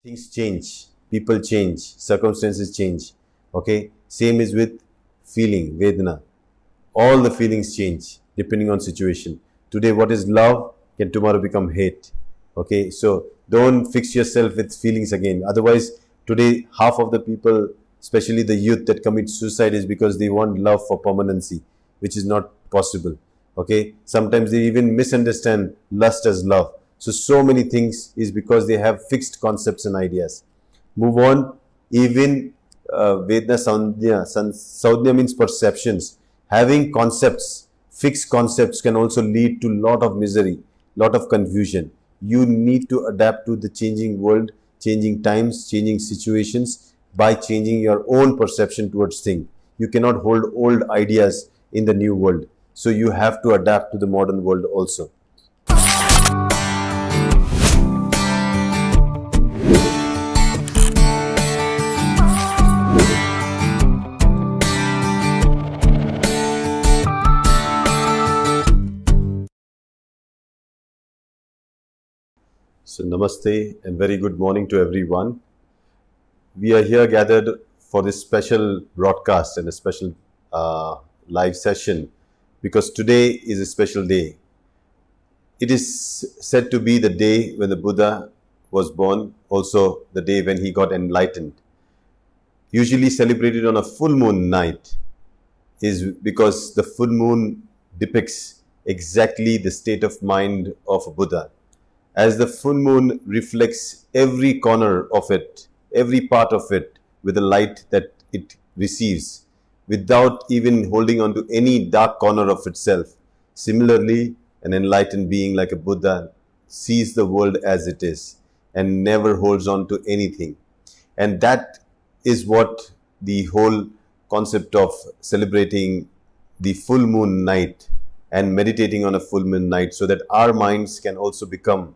Things change, people change, circumstances change. Okay, same is with feeling, Vedana. All the feelings change depending on situation. Today, what is love can tomorrow become hate. Okay, so don't fix yourself with feelings again. Otherwise, today, half of the people, especially the youth that commit suicide, is because they want love for permanency, which is not possible. Okay, sometimes they even misunderstand lust as love. So many things is because they have fixed concepts and ideas. Move on. Even Vedna Saudhya means perceptions. Having concepts, fixed concepts, can also lead to lot of misery, lot of confusion. You need to adapt to the changing world, changing times, changing situations by changing your own perception towards things. You cannot hold old ideas in the new world. So you have to adapt to the modern world also. So namaste and very good morning to everyone. We are here gathered for this special broadcast and a special live session because today is a special day. It is said to be the day when the Buddha was born, also the day when he got enlightened. Usually celebrated on a full moon night is because the full moon depicts exactly the state of mind of a Buddha. As the full moon reflects every corner of it, every part of it with the light that it receives, without even holding on to any dark corner of itself. Similarly, an enlightened being like a Buddha sees the world as it is and never holds on to anything. And that is what the whole concept of celebrating the full moon night and meditating on a full moon night, so that our minds can also become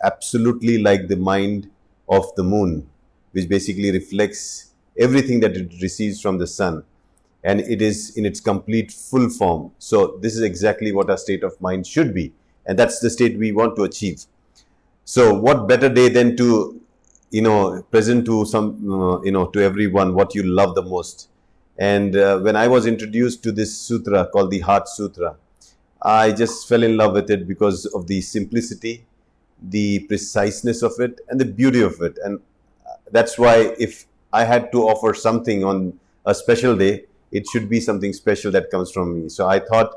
absolutely like the mind of the moon, which basically reflects everything that it receives from the sun, and it is in its complete full form. So this is exactly what our state of mind should be, and that's the state we want to achieve. So what better day than to present to some to everyone what you love the most. And when I was introduced to this sutra called the Heart Sutra, I just fell in love with it because of the simplicity, the preciseness of it, and the beauty of it. And that's why if I had to offer something on a special day, it should be something special that comes from me. So I thought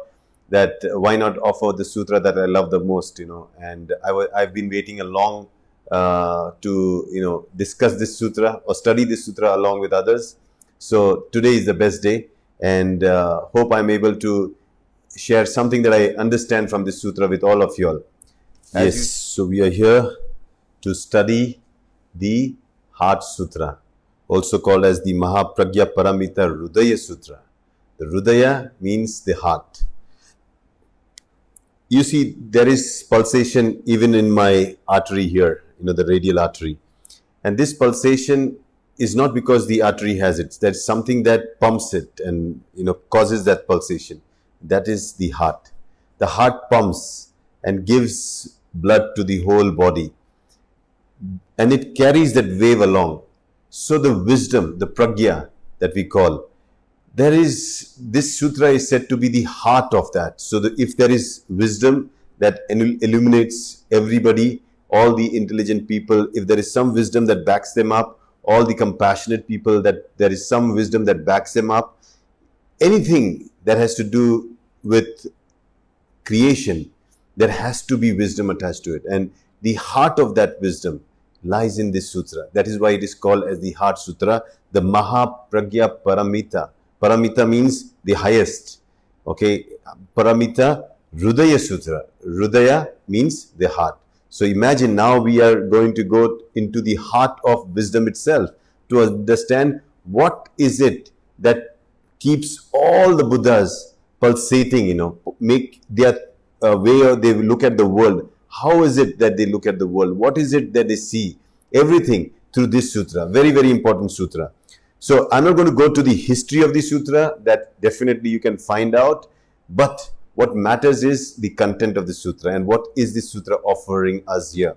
that why not offer the sutra that I love the most, and I've been waiting a long to discuss this sutra or study this sutra along with others. So today is the best day, and hope I'm able to share something that I understand from this sutra with all of you all. Yes, so we are here to study the Heart Sutra, also called as the Prajñāpāramitā Hṛdaya Sutra. The Hṛdaya means the heart. You see, there is pulsation even in my artery here, the radial artery. And this pulsation is not because the artery has it. There's something that pumps it and, causes that pulsation. That is the heart. The heart pumps and gives blood to the whole body, and it carries that wave along. So the wisdom, the prajna that we call, this sutra is said to be the heart of that. So if there is wisdom that illuminates everybody, all the intelligent people, if there is some wisdom that backs them up, all the compassionate people, that there is some wisdom that backs them up, anything that has to do with creation, there has to be wisdom attached to it. And the heart of that wisdom lies in this sutra. That is why it is called as the Heart Sutra, the Prajñāpāramitā. Paramita means the highest. Okay, Paramita Hṛdaya Sutra. Hṛdaya means the heart. So imagine now we are going to go into the heart of wisdom itself to understand what is it that keeps all the Buddhas pulsating, make their way they look at the world. How is it that they look at the world? What is it that they see? Everything through this sutra. Very, very important sutra. So I'm not going to go to the history of the sutra. That definitely you can find out. But what matters is the content of the sutra and what is the sutra offering us here.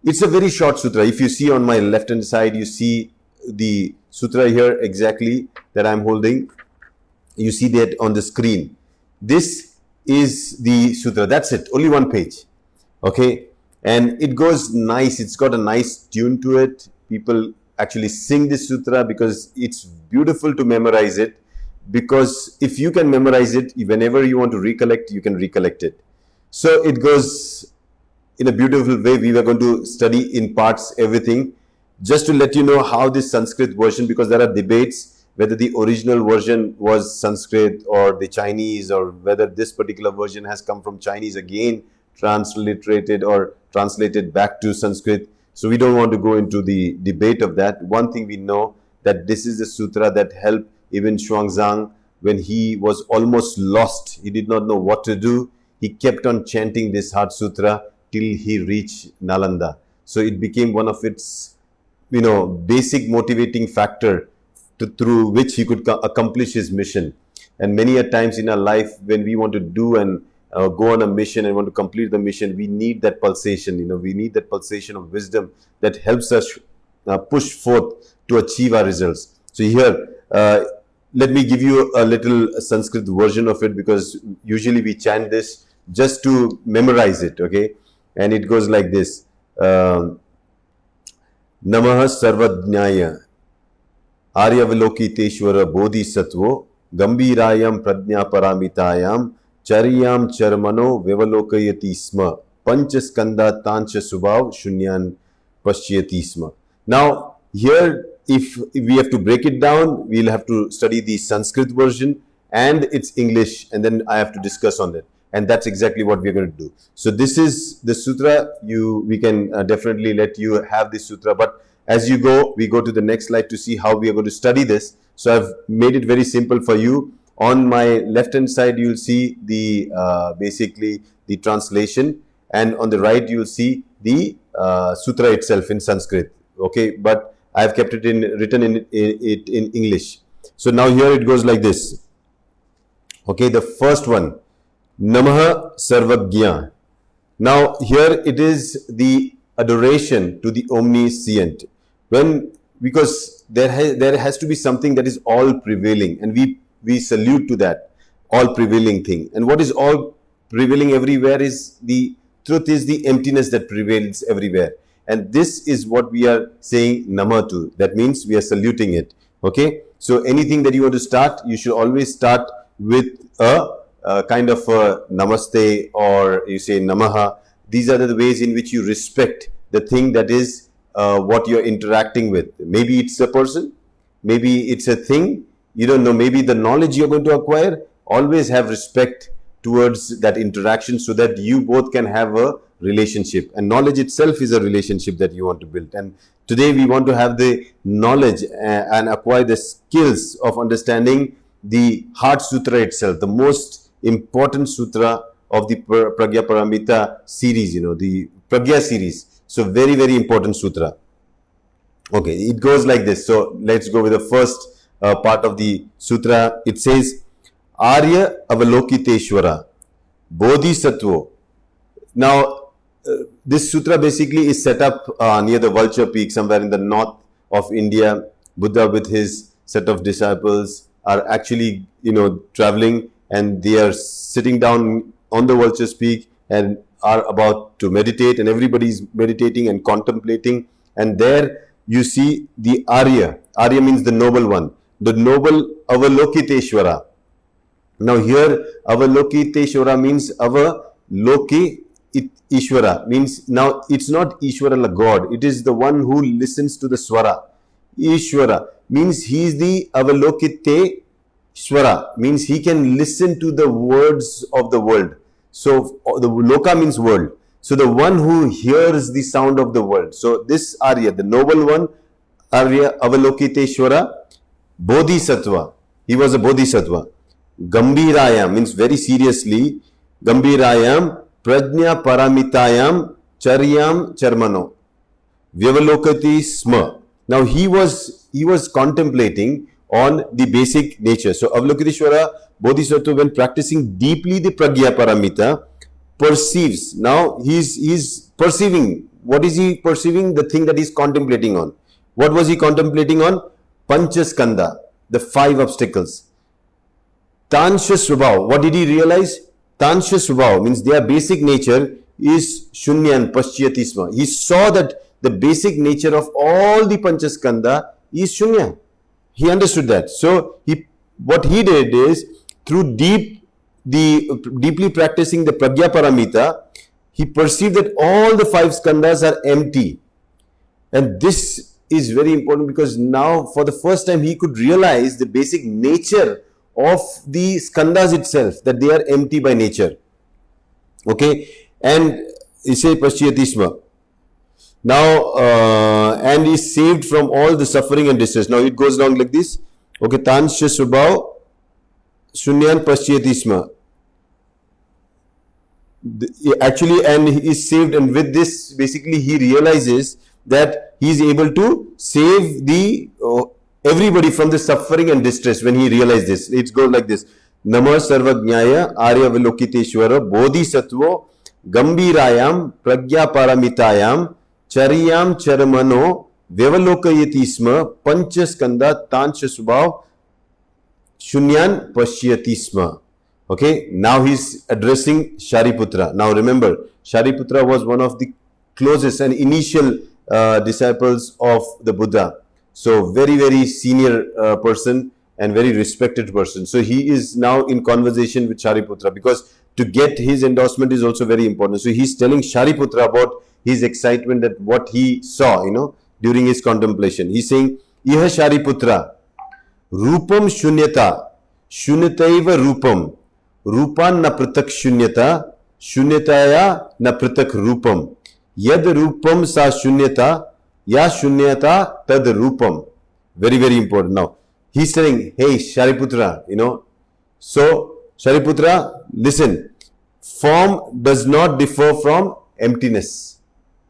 It's a very short sutra. If you see on my left hand side, you see the sutra here exactly that I'm holding. You see that on the screen. This is the sutra. That's it. Only one page. Okay. And it goes nice. It's got a nice tune to it. People actually sing this sutra because it's beautiful to memorize it. Because if you can memorize it, whenever you want to recollect, you can recollect it. So it goes in a beautiful way. We were going to study in parts everything. Just to let you know how this Sanskrit version, because there are debates whether the original version was Sanskrit or the Chinese, or whether this particular version has come from Chinese again, transliterated or translated back to Sanskrit. So we don't want to go into the debate of that. One thing we know, that this is the sutra that helped even Xuanzang when he was almost lost. He did not know what to do. He kept on chanting this Heart Sutra till he reached Nalanda. So it became one of its, basic motivating factor through which he could accomplish his mission. And many a times in our life, when we want to do and go on a mission and want to complete the mission, we need that pulsation. We need that pulsation of wisdom that helps us push forth to achieve our results. So here, let me give you a little Sanskrit version of it, because usually we chant this just to memorize it, okay? And it goes like this. Namaha Sarvajñāya Aryavalokiteshvara Bodhisatvo Gambhirayam Prajñāpāramitājam Charyam Charmano Vivalokayati Sma Panchaskanda Tancha Subhav Shunyan Pasyati Sma. Now, here, if we have to break it down, we'll have to study the Sanskrit version and its English, and then I have to discuss on it. And that's exactly what we're going to do. So this is the sutra. We can definitely let you have this sutra. But as you go, we go to the next slide to see how we are going to study this. So I've made it very simple for you. On my left hand side, you'll see the basically the translation, and on the right you'll see the sutra itself in Sanskrit. Okay, but I've kept it written in English. So now here it goes like this. Okay, the first one, Namaha Sarvajñā. Now here it is the adoration to the omniscient. Because there has to be something that is all prevailing, and we salute to that all prevailing thing. And what is all prevailing everywhere is the truth, is the emptiness that prevails everywhere. And this is what we are saying Nama to. That means we are saluting it. Okay. So anything that you want to start, you should always start with a kind of a namaste, or you say namaha. These are the ways in which you respect the thing that is what you're interacting with. Maybe it's a person, maybe it's a thing, you don't know, maybe the knowledge you're going to acquire. Always have respect towards that interaction, so that you both can have a relationship. And knowledge itself is a relationship that you want to build. And today we want to have the knowledge and acquire the skills of understanding the Heart Sutra itself, the most important sutra of the Prajñāpāramitā series, the Prajñā series. So very, very important sutra. Okay, it goes like this. So let's go with the first part of the sutra. It says, Arya Avalokiteshvara Bodhisattva. Now, this sutra basically is set up near the Vulture Peak, somewhere in the north of India. Buddha with his set of disciples are actually, traveling, and they are sitting down on the Vulture's Peak and are about to meditate, and everybody is meditating and contemplating. And there you see the Arya. Arya means the noble one, the noble Avalokiteshvara. Now here Avalokiteshvara means Avaloki Ishvara, means now it's not Ishvara like God, it is the one who listens to the Swara. Ishvara means he is the Avalokite Shvara, means he can listen to the words of the world. So the Loka means world. So the one who hears the sound of the world. So this Arya, the noble one, Arya Avalokiteshvara, Bodhisattva. He was a Bodhisattva. Gambhirayam means very seriously. Gambhirayam Prajñāpāramitājam Charyam Charmano Vivalokati Sma. Now he was contemplating on the basic nature. So Avalokiteshvara Bodhisattva, when practicing deeply the Prajñāpāramitā, perceives. Now he is perceiving what is he perceiving? The thing that he's contemplating on. What was he contemplating on? Panchaskandha, the 5 obstacles. Tansha Swabhav, what did he realize? Tansha Swabhav means their basic nature is Shunyan Paschyati Sma. He saw that the basic nature of all the Panchaskandha is Shunya. He understood that. So what he did is, through deeply practicing the Prajñāpāramitā, he perceived that all the 5 skandhas are empty. And this is very important, because now for the first time he could realize the basic nature of the skandhas itself, that they are empty by nature. Okay, and he says Paschyati Sma. Now, and is saved from all the suffering and distress. Now it goes down like this. Okay, Tansha Subhav Shunyan Paschyati Sma. Actually, and he is saved, and with this, basically, he realizes that he is able to save the everybody from the suffering and distress. When he realized this, it goes like this: Namah Sarvajñāya Arya Vilokiteshvara Bodhisattva Gambhirayam Prajñāpāramitājam Chariyam Charamano Vyavalokayatisma Sma Panchaskandha Tansha Subhav Shunyan Paschyati Sma. Okay, now he's addressing Shariputra. Now remember, Shariputra was one of the closest and initial disciples of the Buddha. So very, very senior person and very respected person. So he is now in conversation with Shariputra, because to get his endorsement is also very important. So he's telling Shariputra about his excitement at what he saw, during his contemplation. He's saying, Iha Shariputra, Rupam Śūnyatā, Śūnyataiva Rupam, Rupan na pratak Śūnyatā, Śūnyataya na pratak Rupam, Yad Rupam sa Śūnyatā, Ya Śūnyatā tad Rupam. Very, very important. Now, he's saying, hey, Shariputra, So, Shariputra, listen, form does not differ from emptiness.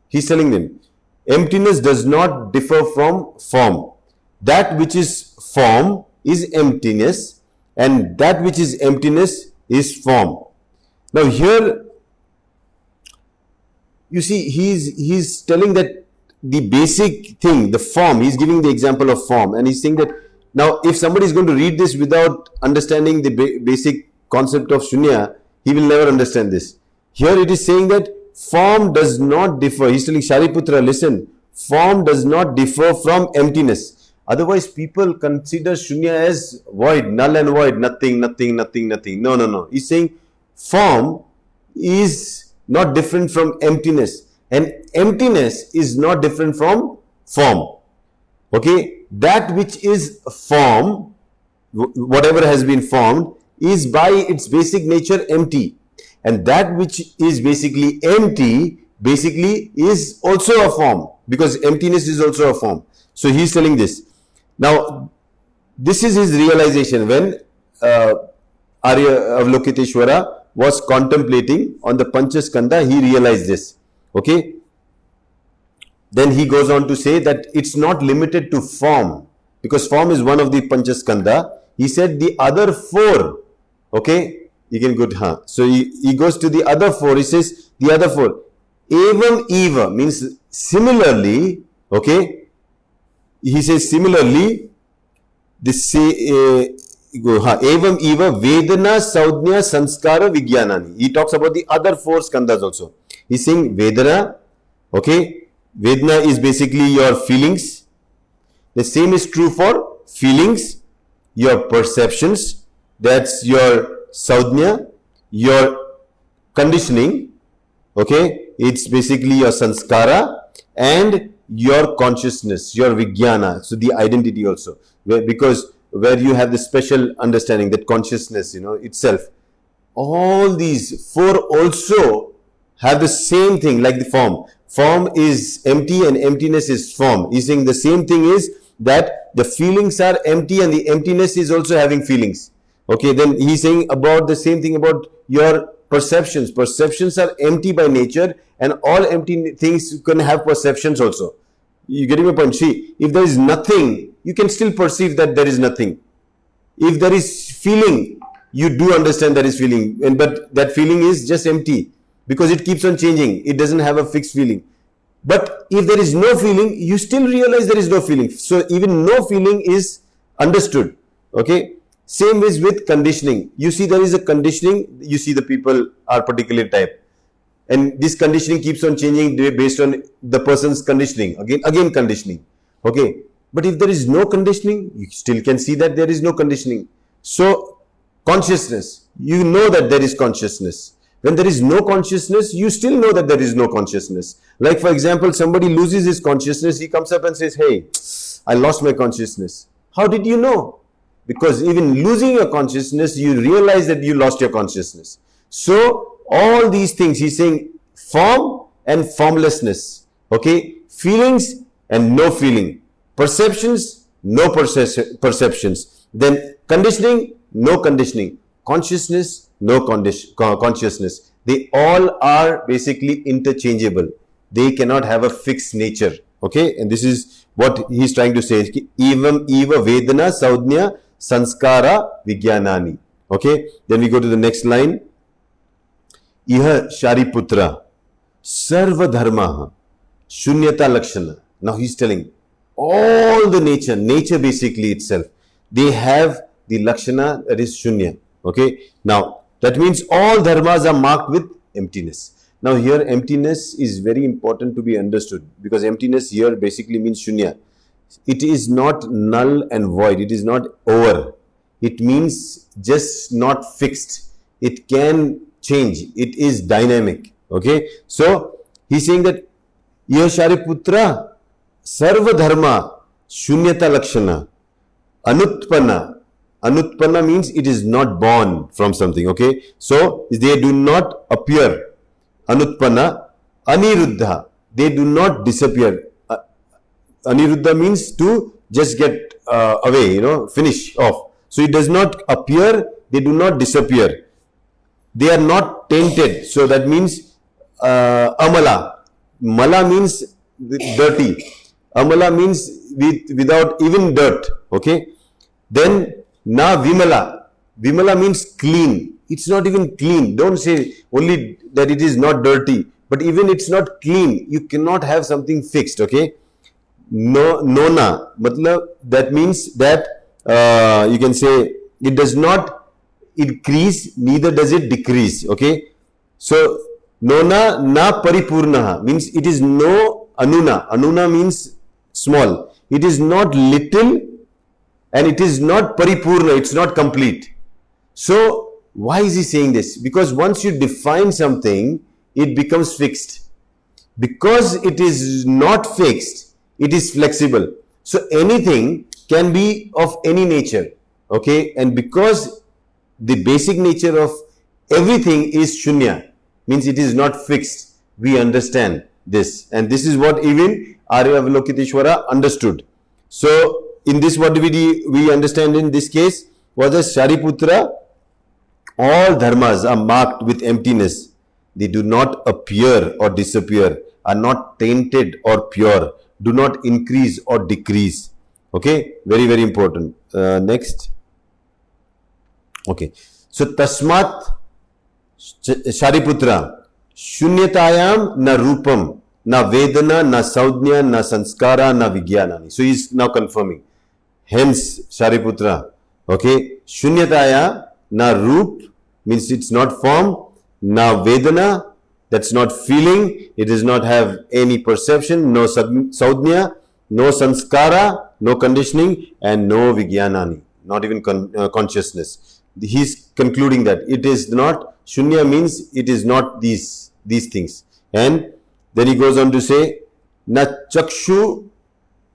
He's telling them, emptiness does not differ from form. That which is form is emptiness, and that which is emptiness is form. Now here, you see, he's telling that the basic thing, the form, he's giving the example of form, and he's saying that now if somebody is going to read this without understanding the basic concept of Shunya, he will never understand this. Here it is saying that form does not differ. He's telling Shariputra, listen, form does not differ from emptiness. Otherwise, people consider Shunya as void, null and void, nothing. No. He's saying form is not different from emptiness, and emptiness is not different from form. Okay, that which is form, whatever has been formed, is by its basic nature empty. And that which is basically empty, basically is also a form, because emptiness is also a form. So he's telling this. Now, this is his realization when Arya Avalokiteshvara was contemplating on the Panchaskandha. He realized this. Okay. Then he goes on to say that it's not limited to form, because form is one of the Panchaskandha. He said the other 4. Okay. You can go to, so he goes to the other 4. He says the other 4. Evam eva means similarly. Okay. He says similarly. This evam eva Vedana Saudhnya Sanskara Vijnanani. He talks about the other 4 skandhas also. He's saying Vedana. Okay. Vedana is basically your feelings. The same is true for feelings, your perceptions. That's your Saudhnya, your conditioning, okay, it's basically your sanskara, and your consciousness, your vijnana, so the identity also, because where you have the special understanding, that consciousness, itself. All these 4 also have the same thing, like the form. Form is empty and emptiness is form. He's saying the same thing is that the feelings are empty and the emptiness is also having feelings. Okay, then he's saying about the same thing about your perceptions. Perceptions are empty by nature, and all empty things can have perceptions also. You getting my point? See, if there is nothing, you can still perceive that there is nothing. If there is feeling, you do understand there is feeling, but that feeling is just empty, because it keeps on changing. It doesn't have a fixed feeling. But if there is no feeling, you still realize there is no feeling. So even no feeling is understood. Okay. Same is with conditioning. You see there is a conditioning. You see the people are particular type. And this conditioning keeps on changing based on the person's conditioning. Again conditioning. Okay. But if there is no conditioning, you still can see that there is no conditioning. So consciousness, you know that there is consciousness. When there is no consciousness, you still know that there is no consciousness. Like for example, somebody loses his consciousness, he comes up and says, hey, I lost my consciousness. How did you know? Because even losing your consciousness, you realize that you lost your consciousness. So all these things, he's saying form and formlessness. Okay, feelings and no feeling. Perceptions, no perceptions. Then conditioning, no conditioning. Consciousness, no consciousness. They all are basically interchangeable. They cannot have a fixed nature. Okay, and this is what he's trying to say. Evam eva vedana saudnya sanskara vigyanani. Okay, then we go to the next line. Iha Shariputra sarva dharma Śūnyatā lakshana. Now he's telling all the nature basically itself, they have the lakshana, that is shunya. Okay, now that means all dharmas are marked with emptiness. Now here emptiness is very important to be understood, because emptiness here basically means shunya. It is not null and void, it is not over. It means just not fixed. It can change, it is dynamic. Okay, so he's saying that Iha Shariputra sarva dharma Śūnyatā lakshana anutpanna. Anutpanna means it is not born from something. Okay, so they do not appear. Anutpanna. Aniruddha, they do not disappear. Aniruddha means to just get away, finish off. So it does not appear, they do not disappear. They are not tainted. So that means amala. Mala means dirty. Amala means without even dirt. Okay, then na vimala. Vimala means clean. It's not even clean. Don't say only that it is not dirty, but even it's not clean. You cannot have something fixed. Okay. No, nona. Matlab, that means that you can say it does not increase, neither does it decrease. Okay. So nona na paripurnaha means it is no anuna. Anuna means small. It is not little and it is not paripurna. It's not complete. So why is he saying this? Because once you define something, it becomes fixed. Because it is not fixed, it is flexible. So anything can be of any nature. Okay, and because the basic nature of everything is shunya, means it is not fixed. We understand this, and this is what even Arya Avalokiteshvara understood. So in this, what do we understand in this case was as Shariputra, all dharmas are marked with emptiness. They do not appear or disappear, are not tainted or pure, do not increase or decrease. Okay, very, very important. Next. Okay, so Tasmat Shariputra Śūnyatājam na rupam, na vedana, na saudnya, na sanskara, na vigyanani. So he is now confirming. Hence, Shariputra, okay, Śūnyatājā na rup means it's not form, na vedana, that's not feeling, it does not have any perception, no saudnya, no sanskara, no conditioning, and no vigyanani, not even consciousness. He's concluding that it is not, shunya means it is not these things. And then he goes on to say, na chakshu,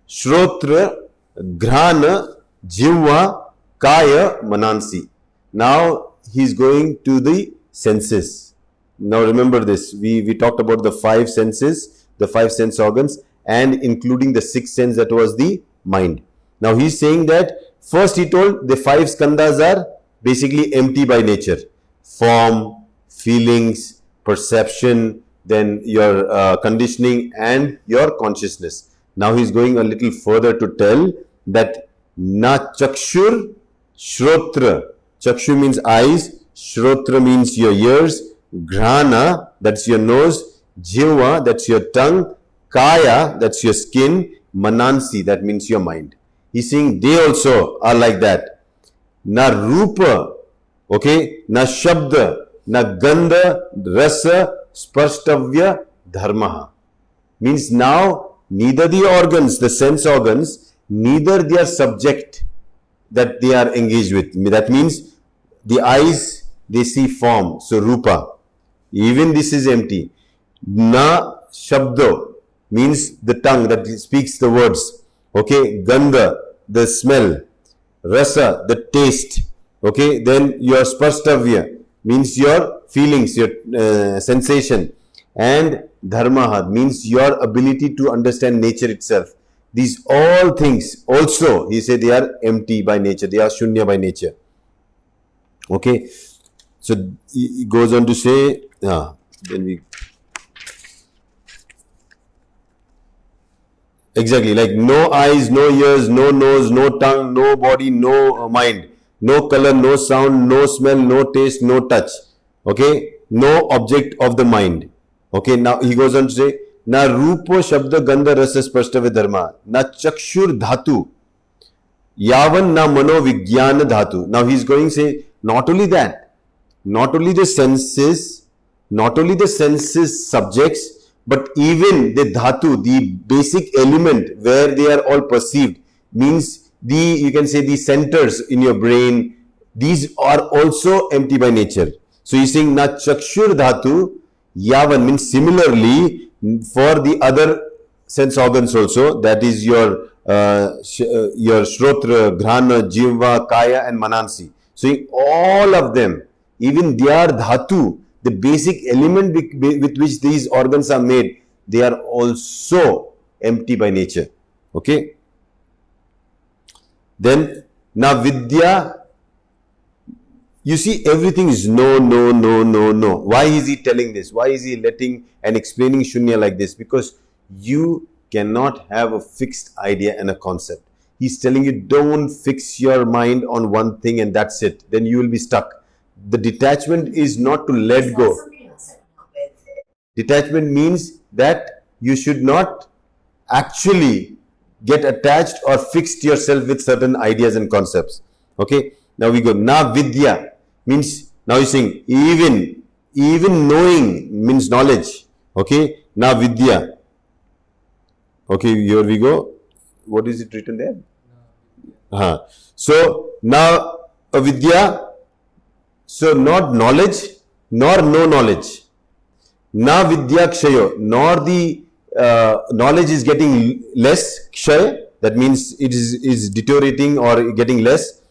shrotra, grhana, jivva, kaya, manansi. Now he's going to the senses. Now remember this, we talked about the 5 senses, the 5 sense organs, and including the 6th sense, that was the mind. Now he's saying that first he told the 5 skandhas are basically empty by nature. Form, feelings, perception, then your conditioning and your consciousness. Now he's going a little further to tell that na chakshur shrotra. Chakshu means eyes, shrotra means your ears, grhana, that's your nose, jivva, that's your tongue, Kaya, that's your skin. Manansi, that means your mind. He's saying they also are like that. Na rupa, okay, na shabda, na gandha, rasa, sparštavya, dharmaha. Means now neither the organs, the sense organs, neither their subject that they are engaged with. That means the eyes, they see form, so rupa. Even this is empty. Na shabdo means the tongue that speaks the words. Okay, gandha, the smell. Rasa, the taste. Okay, then your sparštavya means your feelings, your sensation. And dharmaha means your ability to understand nature itself. These all things also, he said, they are empty by nature. They are shunya by nature. Okay. So he goes on to say, then we exactly like no eyes, no ears, no nose, no tongue, no body, no mind, no color, no sound, no smell, no taste, no touch. Okay, no object of the mind. Okay, now he goes on to say, na rupo shabda gandha rasa sparštavya dharma, na chakshur dhatu, yavan na mano vijnana dhatu. Now he's going to say, not only that, not only the senses subjects, but even the dhatu, the basic element where they are all perceived, means you can say the centers in your brain, these are also empty by nature. So he's saying, na chakshur dhatu, yavan means similarly for the other sense organs also, that is your shrotra, ghrana, jivva, kaya and manansi. So all of them, even their dhatu, the basic element with which these organs are made, they are also empty by nature. Okay. Then, na vidya, you see everything is no, no, no, no, no. Why is he telling this? Why is he letting and explaining shunya like this? Because you cannot have a fixed idea and a concept. He's telling you, don't fix your mind on one thing and that's it. Then you will be stuck. The detachment is not to let go. Detachment means that you should not actually get attached or fixed yourself with certain ideas and concepts. Okay. Now we go. Na vidya means, now he's saying even knowing means knowledge. Okay. Na vidya. Okay. Here we go. What is it written there? So now avidya. So not knowledge nor no knowledge. Na vidya kshayo, nor the knowledge is getting less. Kshay, that means it is deteriorating or getting less.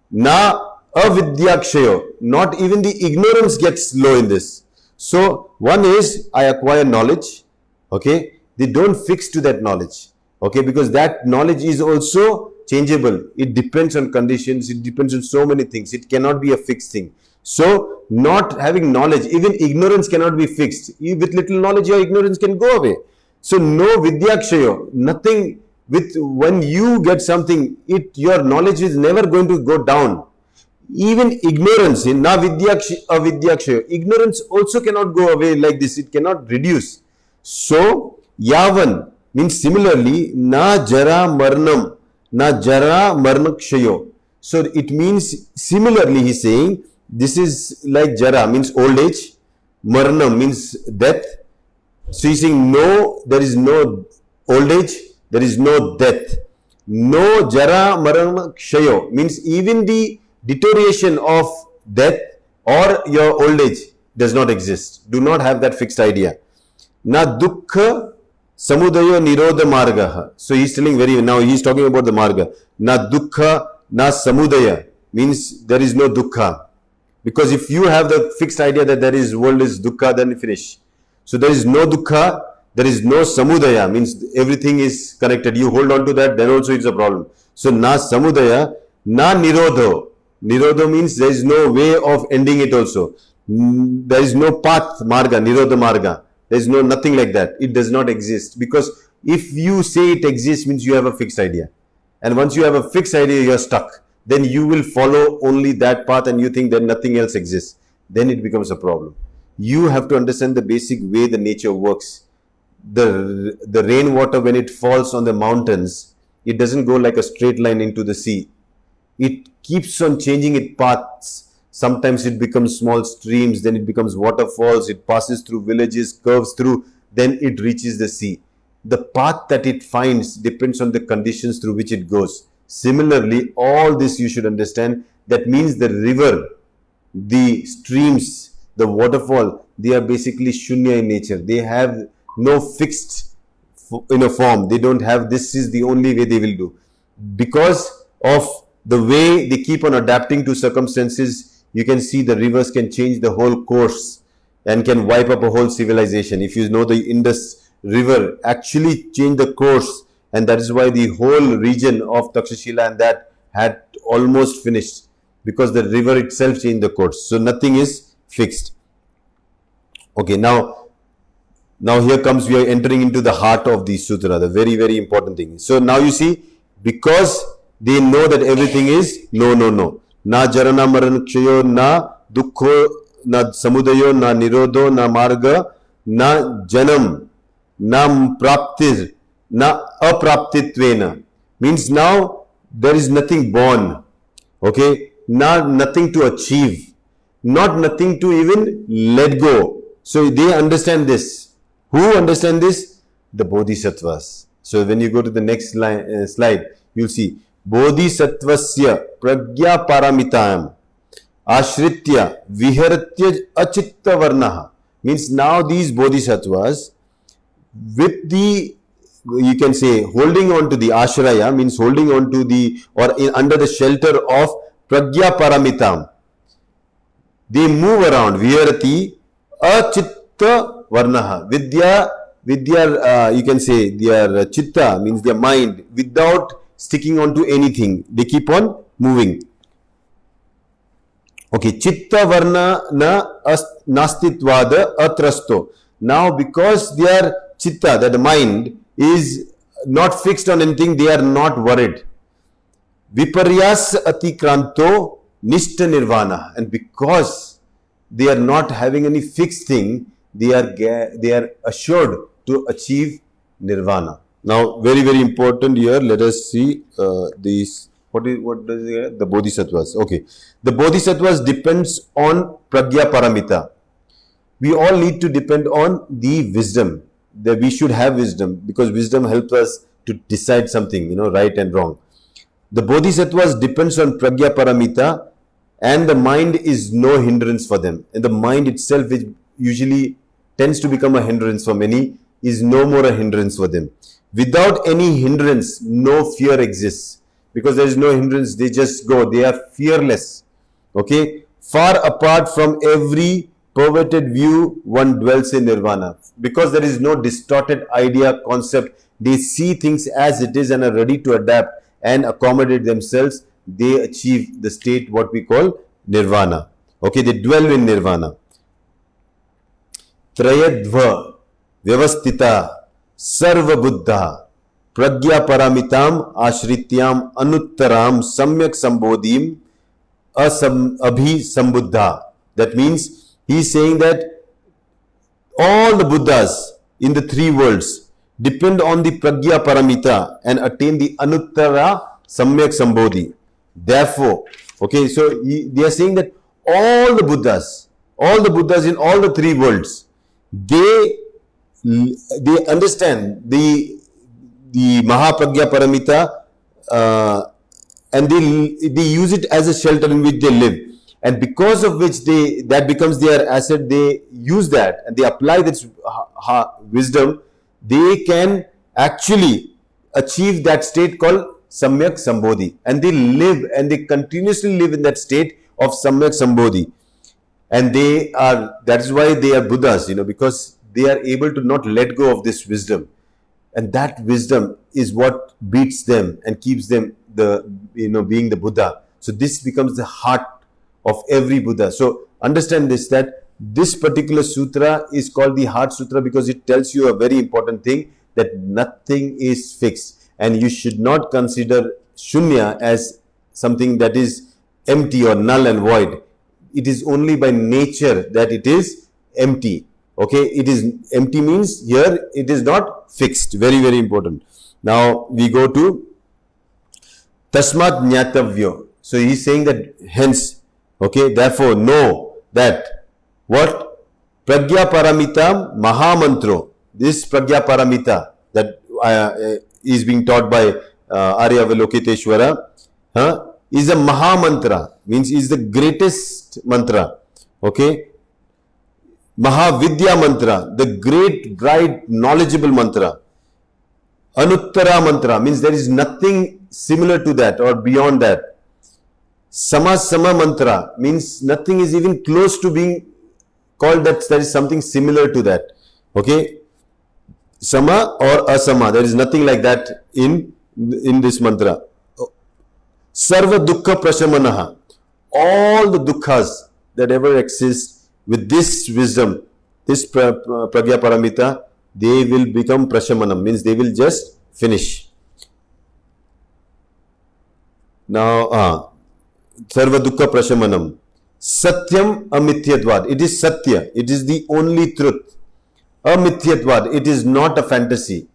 Na avidya kshayo, not even the ignorance gets low in this. So one is I acquire knowledge. Okay, they don't fix to that knowledge. Okay, because that knowledge is also changeable. It depends on conditions. It depends on so many things. It cannot be a fixed thing. So, not having knowledge, even ignorance cannot be fixed. With little knowledge, your ignorance can go away. So, no vidyakshayo, nothing with, when you get something, your knowledge is never going to go down. Even ignorance, na vidyakshayo, ignorance also cannot go away like this. It cannot reduce. So, yavan means similarly, na jara marnam, na jara marnakshayo. So, it means similarly, he's saying, this is like jara means old age, marnam means death. So he's saying no, there is no old age, there is no death. No jara marana kshayo means even the deterioration of death or your old age does not exist. Do not have that fixed idea. Na dukkha samudayo nirodha margaha. So he's telling now he's talking about the marga. Na dukkha na samudaya means there is no dukkha. Because if you have the fixed idea that there is world is dukkha, then finish. So there is no dukkha, there is no samudaya, means everything is connected. You hold on to that, then also it's a problem. So na samudaya, na nirodho. Nirodho means there is no way of ending it also. There is no path, marga, nirodha marga. There is nothing like that. It does not exist. Because if you say it exists, means you have a fixed idea. And once you have a fixed idea, you are stuck. Then you will follow only that path and you think that nothing else exists. Then it becomes a problem. You have to understand the basic way the nature works. the rainwater, when it falls on the mountains, it doesn't go like a straight line into the sea. It keeps on changing its paths. Sometimes it becomes small streams, then it becomes waterfalls, it passes through villages, curves through, then it reaches the sea. The path that it finds depends on the conditions through which it goes. Similarly, all this you should understand. That means the river, the streams, the waterfall, they are basically shunya in nature. They have no fixed form. They don't have this is the only way they will do. Because of the way they keep on adapting to circumstances, you can see the rivers can change the whole course and can wipe up a whole civilization. If you know, the Indus River actually changed the course, and that is why the whole region of Takshashila and that had almost finished, because the river itself changed the course. So nothing is fixed. Okay, now here comes, we are entering into the heart of the sutra, the very, very important thing. So now you see, because they know that everything is no. Na jarana maran kshayo, na dukkho, na samudayo, na nirodho, na marga, na janam, na praptir, na apraptitvena. Means now there is nothing born. Okay, nothing to achieve, nothing to even let go. So they understand this. Who understand this? The Bodhisattvas. So when you go to the next slide, you'll see Bodhisattvasya Prajñāpāramitā Hṛdaya Viharatya Achitta Varnaha. Means now these Bodhisattvas, with the, you can say, holding on to the ashraya, means holding on to the, or under the shelter of Prajñāpāramitā, they move around. Viharati Achitta Varnaha. Vidya, you can say, their chitta means their mind, without sticking on to anything. They keep on moving. Okay, chitta varna na nastitvada atrasto. Now, because their chitta, that the mind, is not fixed on anything, they are not worried. Viparyas atikranto nishta nirvana. And because they are not having any fixed thing, they are assured to achieve nirvana. Now, very, very important here. Let us see these. What is the Bodhisattvas? Okay, the Bodhisattvas depends on Prajñāpāramitā. We all need to depend on the wisdom. That we should have wisdom, because wisdom helps us to decide something, right and wrong. The Bodhisattvas depends on Prajñāpāramitā, and the mind is no hindrance for them. And the mind itself, which usually tends to become a hindrance for many, is no more a hindrance for them. Without any hindrance, no fear exists. Because there is no hindrance, they just go. They are fearless. Okay? Far apart from every perverted view, one dwells in nirvana. Because there is no distorted idea, concept. They see things as it is and are ready to adapt and accommodate themselves. They achieve the state what we call nirvana. Okay? They dwell in nirvana. Trayadva Vyavastita Sarva Buddha Prajñāpāramitām Ashrityām Anuttaram Samyak Sambodhim Abhi Sambuddha. That means he is saying that all the Buddhas in the three worlds depend on the Prajñāpāramitā and attain the Anuttara Samyak Sambodhi. Therefore, okay, so they are saying that all the Buddhas in all the three worlds, they understand the Mahaprajñāpāramitā and they use it as a shelter in which they live, and because of which that becomes their asset. They use that and they apply this wisdom. They can actually achieve that state called Samyak Sambodhi, and they live and they continuously live in that state of Samyak Sambodhi. And that is why they are Buddhas, because they are able to not let go of this wisdom. And that wisdom is what beats them and keeps them being the Buddha. So this becomes the heart of every Buddha. So understand this, that this particular sutra is called the Heart Sutra because it tells you a very important thing, that nothing is fixed. And you should not consider shunya as something that is empty or null and void. It is only by nature that it is empty. Okay, it is empty means here it is not fixed. Very, very important. Now we go to Tasmat Jnatavyo. So he is saying that hence, okay, therefore know that what? Prajñāpāramitā Mahamantro. This Prajñāpāramitā that is being taught by Arya Avalokiteshvara is a Mahamantra, means is the greatest mantra. Okay. Mahavidya mantra, the great, bright, knowledgeable mantra. Anuttara mantra means there is nothing similar to that or beyond that. Sama mantra means nothing is even close to being called that there is something similar to that. Okay. Sama or asama, there is nothing like that in this mantra. Sarva dukkha prashamanaha, all the dukkhas that ever exist, with this wisdom, this Prajñāpāramitā, they will become prashamanam, means they will just finish. Now, sarva dukkha prashamanam. Satyam amithyatvad. It is satya. It is the only truth. Amithyatvad. It is not a fantasy.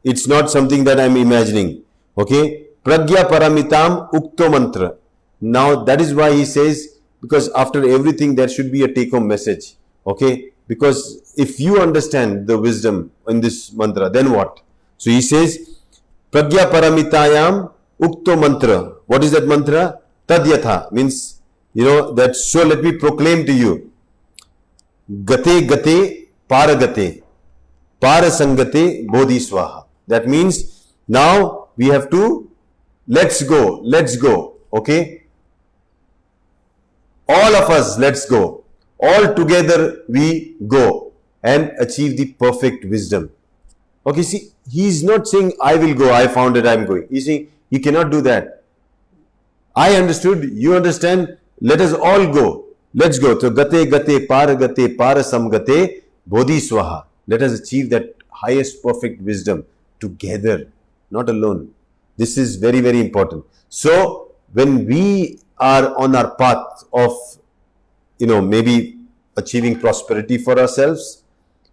It's not something that I am imagining. Okay. Prajñāpāramitam ukto mantra. Now, that is why he says, because after everything there should be a take-home message. Okay. Because if you understand the wisdom in this mantra, then what? So he says, Prajñāpāramitājam ukto mantra. What is that mantra? Tadyatha means, that so let me proclaim to you. Gate gate paragate parasangate bodhiswaha. That means now we have to let's go. Okay. All of us, let's go. All together we go and achieve the perfect wisdom. Okay, see, he is not saying, I will go, I found it, I am going. He is saying, you cannot do that. I understood, you understand, let us all go. Let's go. So, gate paragate parasamgate bodhiswaha. Let us achieve that highest perfect wisdom together, not alone. This is very, very important. So, when we are on our path of, maybe achieving prosperity for ourselves,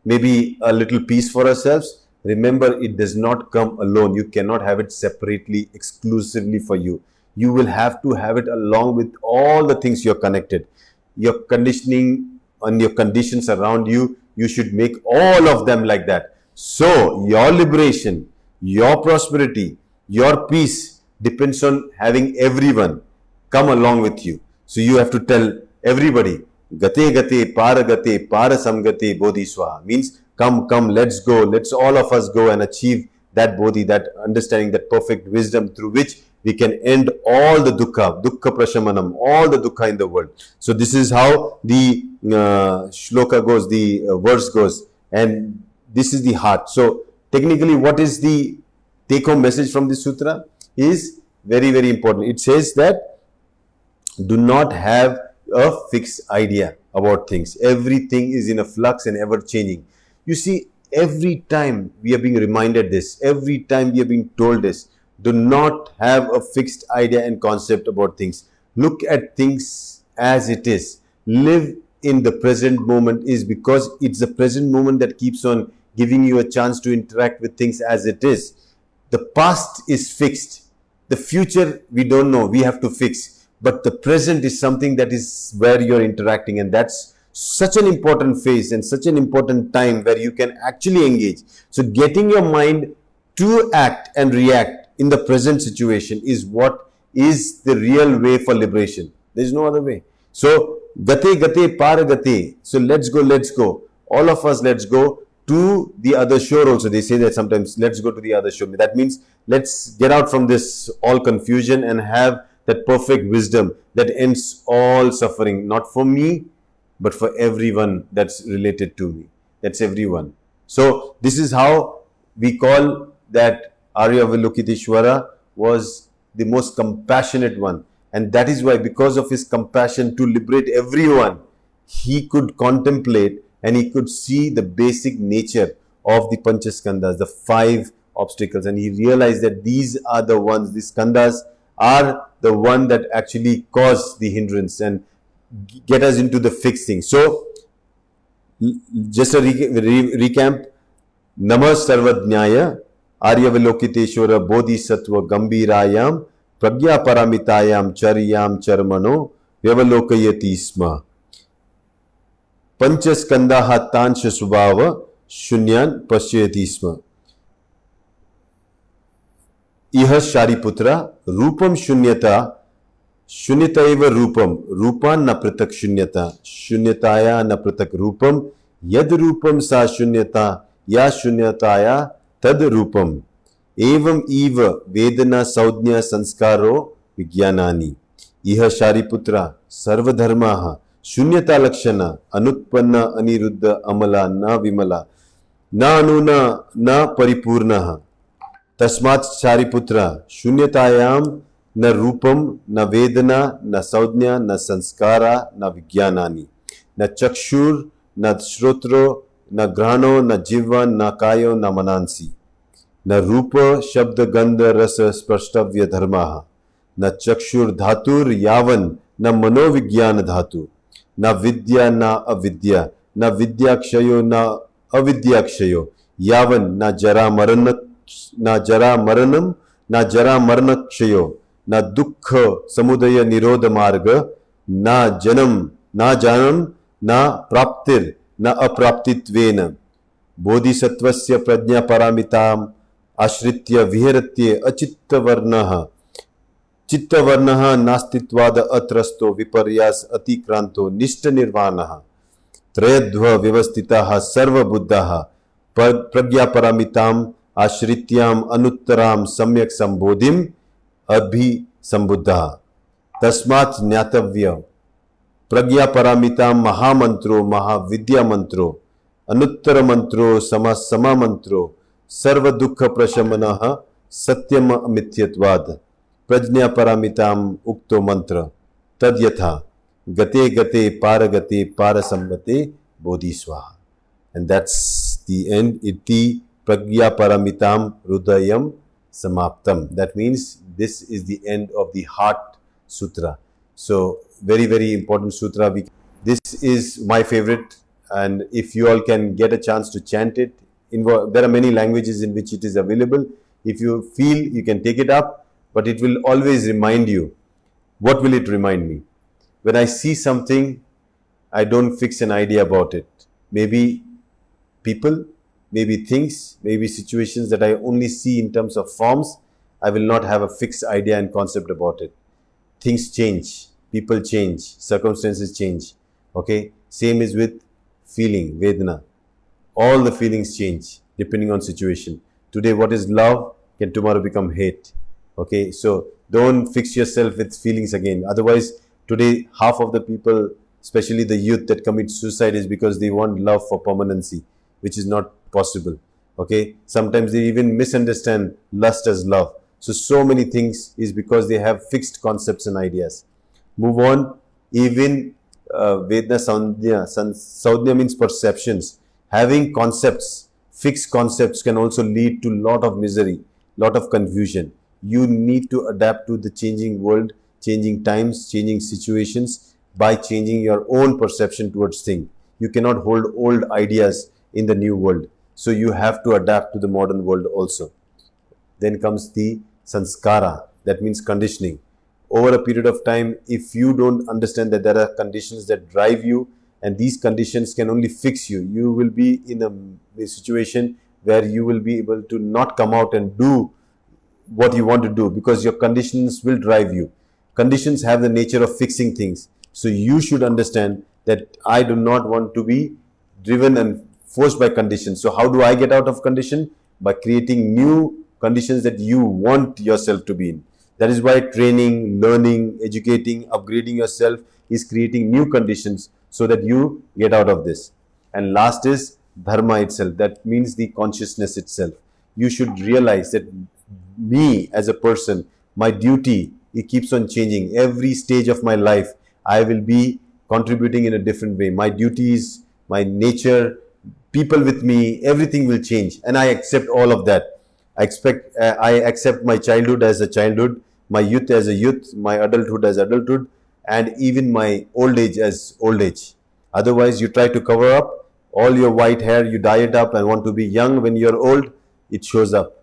maybe a little peace for ourselves, remember it does not come alone. You cannot have it separately, exclusively for you. You will have to have it along with all the things you're connected. Your conditioning and your conditions around you, you should make all of them like that. So, your liberation, your prosperity, your peace depends on having everyone come along with you. So you have to tell everybody, gate gate paragate parasamgate bodhiswaha, means come, let's go, let's all of us go and achieve that bodhi, that understanding, that perfect wisdom through which we can end all the dukkha prashamanam, all the dukkha in the world. So this is how the shloka goes, the verse goes, and this is the heart. So technically, what is the take-home message from this sutra is very, very important. It says that do not have a fixed idea about things. Everything is in a flux and ever changing. You see, every time we are being reminded this, every time we are being told this, do not have a fixed idea and concept about things. Look at things as it is. Live in the present moment, is because it's the present moment that keeps on giving you a chance to interact with things as it is. The past is fixed. The future, we don't know. We have to fix. But the present is something that is where you're interacting, and that's such an important phase and such an important time where you can actually engage. So getting your mind to act and react in the present situation is what is the real way for liberation. There is no other way. So gate gate paragate. So let's go. All of us, let's go to the other shore also. They say that sometimes, let's go to the other shore. That means let's get out from this all confusion and have that perfect wisdom that ends all suffering, not for me, but for everyone that's related to me. That's everyone. So this is how we call that Arya Avalokiteshvara was the most compassionate one. And that is why, because of his compassion to liberate everyone, he could contemplate and he could see the basic nature of the Panchaskandhas, the 5 obstacles. And he realized that these are the ones, these skandhas are the one that actually cause the hindrance and get us into the fixing. So Just a recamp. Namah Sarvajñāya Aryavalokiteshvara Bodhisattva Gambhirāyam Prajñāpāramitājam Charyam Charmano Vyavalokayati Sma Panchaskandaha Tansha Subhava Shunyan Pasyati Sma Iha Shariputra Rupam Śūnyatā Śūnyataiva Rupam Rupan na pratak Śūnyatā Śūnyatāya na pratak Rupam Yad Rupam sa Śūnyatā Ya Śūnyatāya tad Rupam Evam Eva Vedana Saudhnya Sanskaro Vijnanani Iha Shariputra Sarvadharmaha Śūnyatā Lakshana Anutpanna Aniruddha Amala na Vimala na Anuna na Paripurnaha Tasmat Shariputra Śūnyatājam na Rupam, na Vedana, na Saudhnya, na Sanskara, na Vijnanani. Na Chakshur, na Shrotro, na Grano, na Jiva, na Kayo, na Manansi. Na Rupa, Shabda, Gandha, Rasa, Sparštavya Dharmaha. Na Chakshur Dhatur, Yavan, na Manovijnana Dhatu. Na Vidya, na Avidya. Na Vidyakshayo, na Avidyakshayo. Yavan, na Jara Maranam, na Jara Maranakshayo. Na dukkha samudaya nirodha marga, na janam, na praptir, na apraptitvena. Bodhisattvasya prajñāpāramitām ashritya viharatye achittavarnaha. Chittavarnaha nastitvada atrasto viparyas atikranto nishta nirvanaha. Trayadva vyavastitaha sarva buddhaha prajñāpāramitām ashrityam anuttaram samyak sambodhim Abhi Sambuddha Tasmat Jnatavya Prajñāpāramitā Mahamantro Mahavidya Mantro Anuttara Mantro Sama Mantro Sarva Dukkha Prashamanaha Satyam Amithyatvad Prajñāpāramitām Ukto Mantra Tadyatha Gate Gate Paragate Parasambate Bodhisvaha. And that's the end. Iti Prajñāpāramitā Hṛdayam Samaptam. That means this is the end of the Heart Sutra. So very, very important sutra. This is my favorite, and if you all can get a chance to chant it, there are many languages in which it is available. If you feel, you can take it up, but it will always remind you. What will it remind me? When I see something, I don't fix an idea about it. Maybe people, maybe things, maybe situations that I only see in terms of forms, I will not have a fixed idea and concept about it. Things change, people change, circumstances change. Okay, same is with feeling, Vedana. All the feelings change depending on situation. Today what is love can tomorrow become hate. Okay, so don't fix yourself with feelings again. Otherwise, today half of the people, especially the youth that commit suicide, is because they want love for permanency, which is not possible. Okay, sometimes they even misunderstand lust as love. So many things is because they have fixed concepts and ideas. Move on. Even Vedana Saudhnya means perceptions. Having concepts, fixed concepts, can also lead to lot of misery, lot of confusion. You need to adapt to the changing world, changing times, changing situations by changing your own perception towards things. You cannot hold old ideas in the new world. So you have to adapt to the modern world also. Then comes the sanskara, that means conditioning. Over a period of time, if you don't understand that there are conditions that drive you, and these conditions can only fix you, you will be in a situation where you will be able to not come out and do what you want to do, because your conditions will drive you. Conditions have the nature of fixing things. So you should understand that I do not want to be driven and forced by conditions. So how do I get out of condition? By creating new conditions that you want yourself to be in. That is why training, learning, educating, upgrading yourself is creating new conditions so that you get out of this. And last is dharma itself. That means the consciousness itself. You should realize that me as a person, my duty, it keeps on changing. Every stage of my life, I will be contributing in a different way. My duties, my nature, people with me, everything will change. And I accept all of that. I accept my childhood as a childhood, my youth as a youth, my adulthood as adulthood, and even my old age as old age. Otherwise, you try to cover up, all your white hair, you dye it up and want to be young when you're old, it shows up.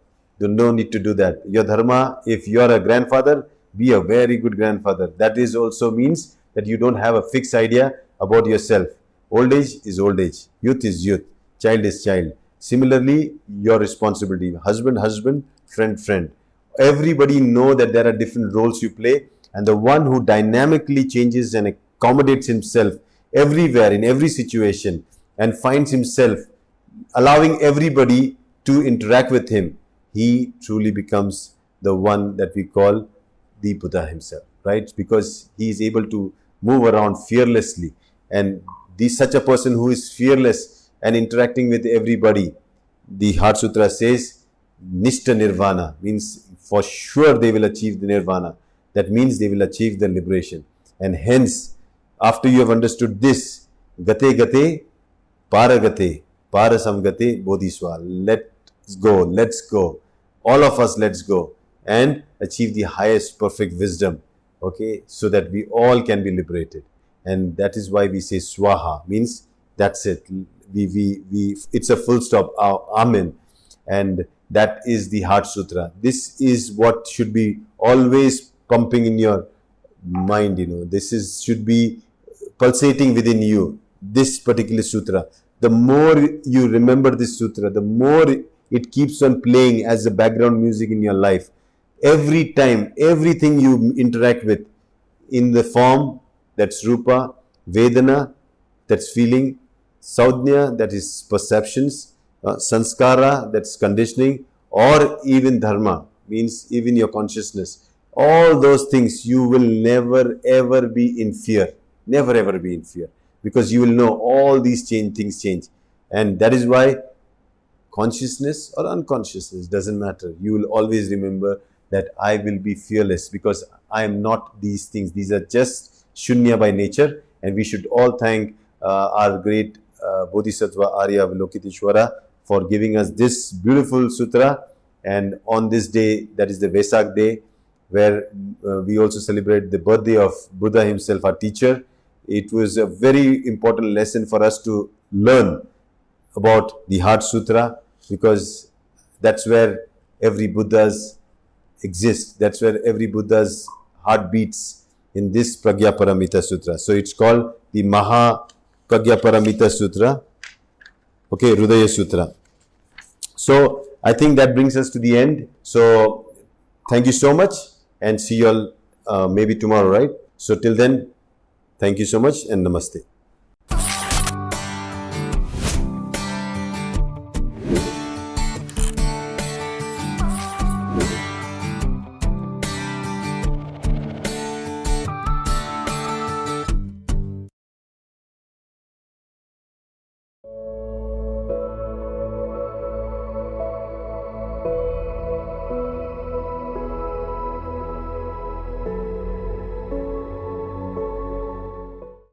No need to do that. Your dharma, if you're a grandfather, be a very good grandfather. That is also means that you don't have a fixed idea about yourself. Old age is old age. Youth is youth. Child is child. Similarly, your responsibility. Husband, husband, friend, friend. Everybody know that there are different roles you play, and the one who dynamically changes and accommodates himself everywhere, in every situation, and finds himself allowing everybody to interact with him, he truly becomes the one that we call the Buddha himself, right? Because he is able to move around fearlessly. And such a person who is fearless and interacting with everybody, the Heart Sutra says, Nishta Nirvana, means for sure they will achieve the Nirvana. That means they will achieve the liberation. And hence, after you have understood this, Gate Gate, Paragate, Parasamgate, Bodhiswa, let's go. All of us, let's go and achieve the highest perfect wisdom, okay, so that we all can be liberated. And that is why we say Swaha, means that's it. It's a full stop, Amen. And that is the Heart Sutra. This is what should be always pumping in your mind, This should be pulsating within you, this particular sutra. The more you remember this sutra, the more it keeps on playing as a background music in your life. Every time, everything you interact with in the form, that's Rupa, Vedana, that's feeling, Saudhya, that is perceptions, Sanskara, that's conditioning, or even Dharma, means even your consciousness. All those things, you will never ever be in fear. Never ever be in fear. Because you will know all these things change. And that is why consciousness or unconsciousness, doesn't matter. You will always remember that I will be fearless because I am not these things. These are just Shunya by nature. And we should all thank our great Bodhisattva Arya Avalokiteshvara for giving us this beautiful sutra. And on this day, that is the Vesak day, where we also celebrate the birthday of Buddha himself, our teacher. It was a very important lesson for us to learn about the Heart Sutra, because that's where every Buddha's exists. That's where every Buddha's heart beats, in this Prajñāpāramitā Sutra. So it's called the Maha Prajñāpāramitā Sutra, okay, Hṛdaya Sutra. So I think that brings us to the end. So thank you so much, and see you all maybe tomorrow, right? So till then, thank you so much and namaste.